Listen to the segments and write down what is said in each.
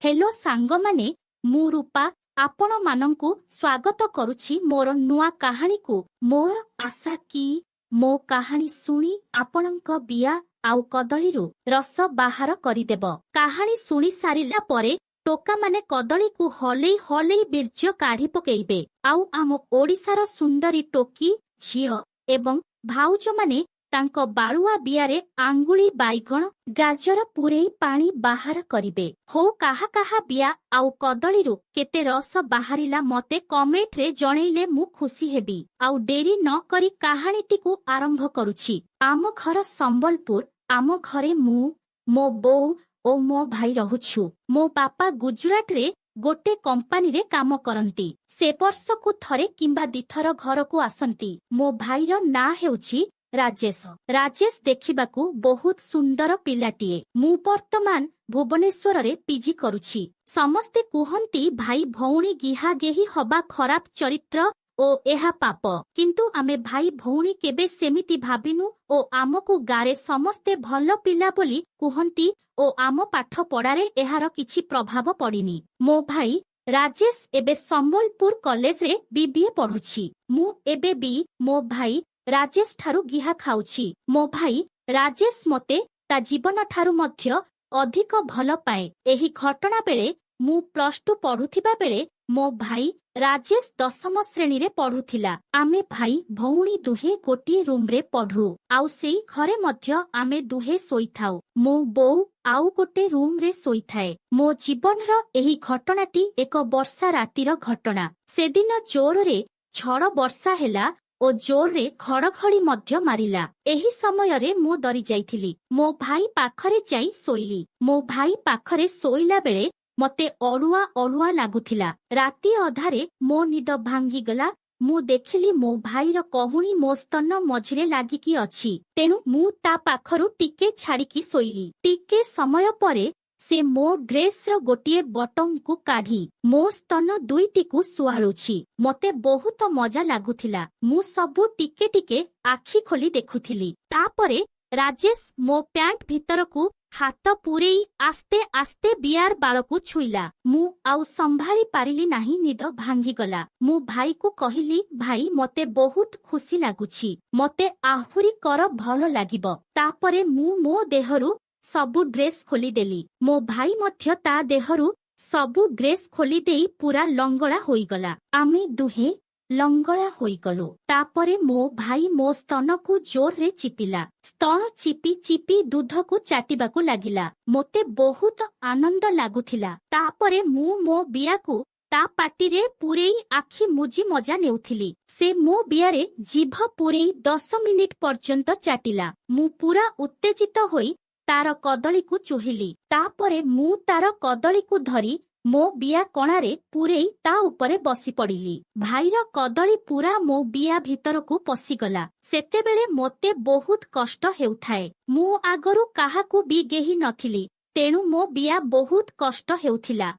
Hello सांग माने मु रूपा आपण मानंकु स्वागत करुछि मोर नुआ कहानी को। मोर आशा कि मो कहानी सुनी आपणक बिया आउ कदलीरु रस बाहर करिदेब। कहानी सुनी सारिला परे टोका माने कदली को हलेई हलेई बीर्ज काढ़ी पकेइबे। आउ आम ओडिसार सुंदरी टोकी झियो एवं भाउज माने तांको बाळुआ बियारे आंगुली बाइगण गाजर पुरेई पानी बाहर करिबे। हो काहा काहा बिया आउ कदलीरु केते रस बाहरिला मते कमेंट रे जणैले मु खुशी हेबी। आउ डेरी न करी कहानीटिकु आरंभ करुछि। आम घर संबलपुर। आम घरे मु मो बोउ ओ मो भाई रहुछु। मो बापा गुजरात रे गोटे कंपानी रे काम करंती। से वर्षकु थरे किंबा दिथर घरकु आसंती। मो भाईर ना हेउछि राजेश। राजेश देखिबाकू बहुत सुंदर पिलाटिए। मु वर्तमान भुवनेश्वर रे पीजी करुछि। समस्ते कुहंती भाई भौणी गिहा गेही हबा खराब चरित्र ओ एहा पाप, किंतु आमे भाई भौणी केबे सेमिति भाबिनु ओ आमकु गारे समस्ते भल पिला बोली कुहंती ओ आम पाठ पढ़ारे एहार किछि प्रभाव पड़िनी। मो भाई राजेश एबे संबलपुर कॉलेज रे बीबीए पढ़ुछि। मु एबे भी मो भाई राजेश ठारू गिहा खाउछि। मो भाई राजेश मते ता जीवन ठारू मध्य अधिक भल पाए। एही घटना बेले मु +2 पढ़ुथिबा बेले मो भाई राजेश 10म श्रेणी रे पढ़ुथिला। आमे भाई भौणी दुहे गोटिए रूम रे पढ़ु। आउ सेई घरे मध्य आमे दुहे सोईथाउ। मो बोउ आउ गोटे रूम रे सोईथाए। मो जीवनर एही घटनाटी एक वर्षा रातिर घटना। सेदिन जोर रे झड़ वर्षा हेला ओ जोर रे घड़घड़ी मध्य मारिला। एही समय रे मु डरी जाइथिली। मो भाई पाखरे जाई सोइली। मो भाई पाखरे सोइला बेले मते अड़ुआ अड़ुआ लागुथिला। राती अधारे मो निद भांगी गला। मु देखिली मो भाईर कहुणी मो स्तन मझिरे लागिकी अछि। तेणु मु ता पाखरु टिके छाड़िकी सोइली। टिके समय परे से मो ड्रेस रो गोटिए बटन को काढ़ी मो स्तन दुईटी को सुआळुछि। मते बहुत मजा लागुथिला। मु सबु टिके टिके आखि खोली देखुथिली। तापरे राजेश मो पैंट भीतर को हाथ पुरेई आस्ते आस्ते बियार बाळकु छुईला। मु आउ संभाली पारिली नाही, निद भांगी गला। मु भाई को कहिली, भाई मते बहुत खुशी लागुछि, मते आहुरी कर भल लागिबो। तापरे मु मो देहरु सबु ड्रेस खोली देली। मो भाई मध्य ता देहरु सबु ड्रेस खोली देई पूरा लंगड़ा होईगला। आमे दुहे लंगड़ा होईगलु। तापरे मो भाई मो स्तन को जोर रे चिपिला। स्तन चिपी चिपी दूध को चाटिबाकू लागिला। मोते बहुत आनंद लागुथिला। तापरे मु मो बिया को ता पाटी रे पुरेई आखि मुजी मजा नेउथिली। से मो बियारे जीभ पुरेई 10 मिनिट पर्यंत चाटिला। मु पूरा उत्तेजित होई तार कदली को चुहिली। तापरे मु तार कदली को धरी मो बिया कणारे पुरेई ता उपरे बसी पड़िली। भाईर कदली पूरा मो बिया भीतर को पसिगला। सेतेबेले मोते बहुत कष्ट हेउथाए। मु आगरु काहाकू भी गेही नथिली, तेणु मो बिया बहुत कष्ट हेउथिला।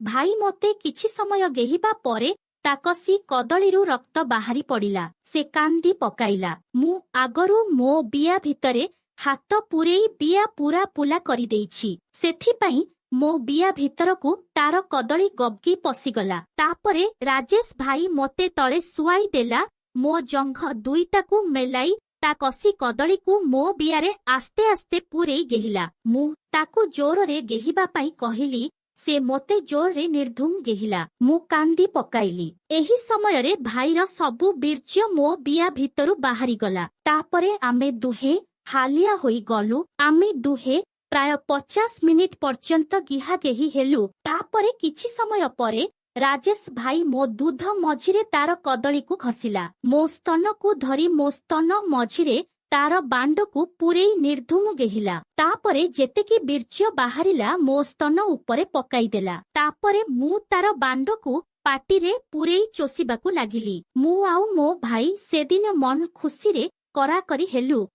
भाई मते किछि समय गेहिबा परे ताकसी कदलीरु रक्त बाहरी पड़िला। से कांदी पकाइला। मु आगरु मो बिया भितरे हाथ पुरेई बिया पूरा पुला करी देइछि। सेथिपाई मो बिया भितरकू तार कदली गबगी पसिगला। तापरे राजेश भाई मते तळे सुआई देला। मो जंघ दुईटाकू मेलाई ता कसी कदली को मो बियारे आस्ते आस्ते पुरेई गेहिला। मु ताकू जोर रे गेहिबा पाई कहिली। से मोते जोर रे निर्धुम गेहिला। मु कांदी पकाइली। एही समय रे भाईर सबु बीर्ज मो बिया भितरु बाहरी गला। तापरे आमे दुहे हालिया होई गलु। आमे दुहे प्राय 50 मिनिट पर्यंत गिहा गेही हेलु। तापरे किछि समय परे राजेश भाई मो दूध मझिरे तार कदली को घसिला। मो स्तन को धरी मो स्तन मझिरे तार बांड को पुरेई निर्धुम गेहिला। तापरे जेतेकी बीर्ज बाहरिला मो स्तन उपरे पकाई देला। तापरे मु तार बांड को पाटी रे पुरेई चोसीबाकू लागिली। मु आउ मो भाई सेदिन मन खुशी रे कराकरी हेलु।